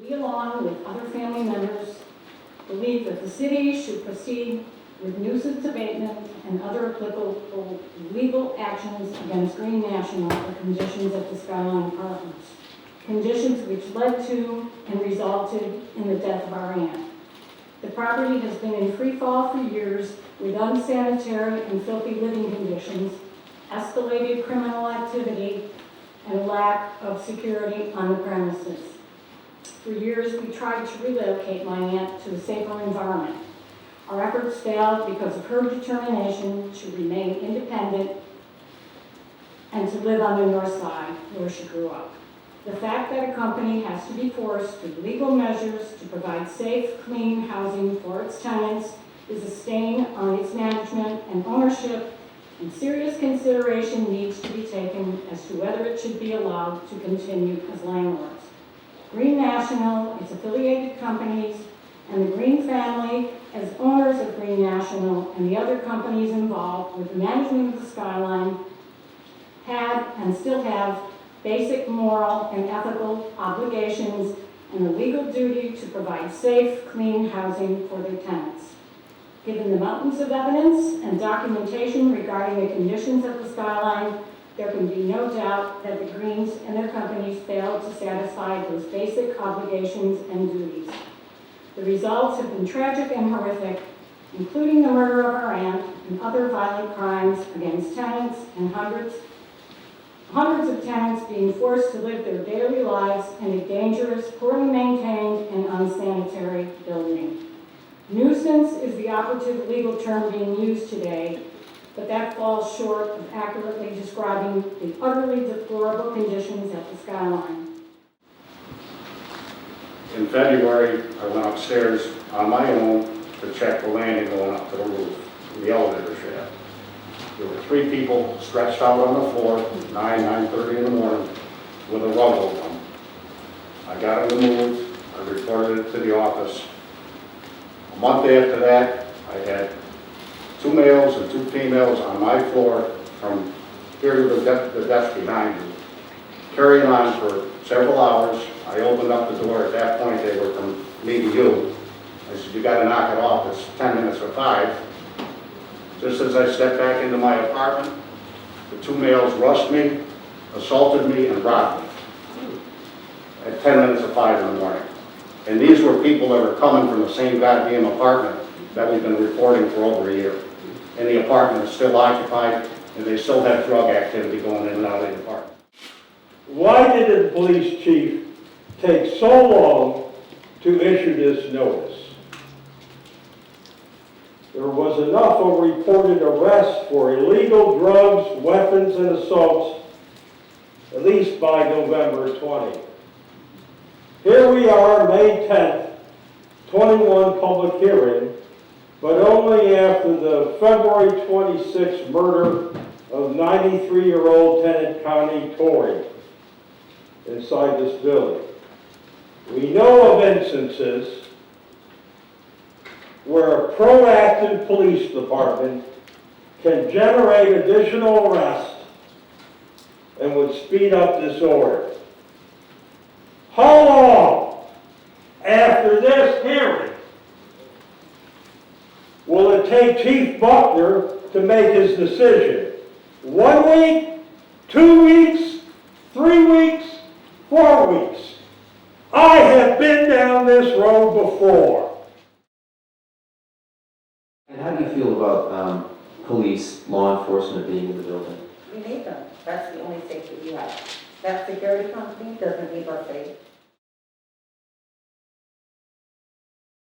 We, along with other family members, believe that the city should proceed with nuisance abatement and other applicable legal actions against Green National for conditions at the Skyline Apartments, conditions which led to and resulted in the death of our aunt. The property has been in free fall for years with unsanitary and filthy living conditions, escalated criminal activity, and lack of security on the premises. For years, we tried to relocate my aunt to a safer environment. Our efforts failed because of her determination to remain independent and to live on the north side where she grew up. The fact that a company has to be forced through legal measures to provide safe, clean housing for its tenants is a stain on its management and ownership, and serious consideration needs to be taken as to whether it should be allowed to continue as landlords. Green National, its affiliated companies, and the Green family, as owners of Green National and the other companies involved with the management of the Skyline, had and still have basic moral and ethical obligations and a legal duty to provide safe, clean housing for their tenants. Given the mountains of evidence and documentation regarding the conditions of the Skyline, there can be no doubt that the Greens and their companies failed to satisfy those basic obligations and duties. The results have been tragic and horrific, including the murder of our aunt and other violent crimes against tenants and hundreds of tenants being forced to live their daily lives in a dangerous, poorly maintained, and unsanitary building. Nuisance is the operative legal term being used today, but that falls short of accurately describing the utterly deplorable conditions at the Skyline. In February, I went upstairs on my own to check the landing going up to the roof, the elevator shaft. There were 3 people stretched out on the floor, 9:30 in the morning, with a rug over them. I got them removed, I reported it to the office. A month after that, I had 2 males and 2 females on my floor from here to the desk behind you, carrying on for several hours. I opened up the door. At that point, they were from me to you. I said, "You got to knock it off. It's 10 minutes or 5. Just as I stepped back into my apartment, the 2 males rushed me, assaulted me, and robbed me at 10 minutes of 5 in the morning. And these were people that were coming from the same goddamn apartment that we've been reporting for over a year. And the apartment is still occupied, and they still have drug activity going in and out of the apartment." Why did the police chief take so long to issue this notice? There was enough of reported arrests for illegal drugs, weapons, and assaults, at least by November 20. Here we are, May 10th, 21 public hearing, but only after the February 26th murder of 93-year-old tenant Connie Torrey inside this building. We know of instances where a proactive police department can generate additional arrests and would speed up this order. How long after this hearing will it take Chief Buckner to make his decision? 1 week, 2 weeks, 3 weeks, 4 weeks? I have been down this road before. And how do you feel about police, law enforcement being in the building? We need them. That's the only safety we have. That security company doesn't need our faith.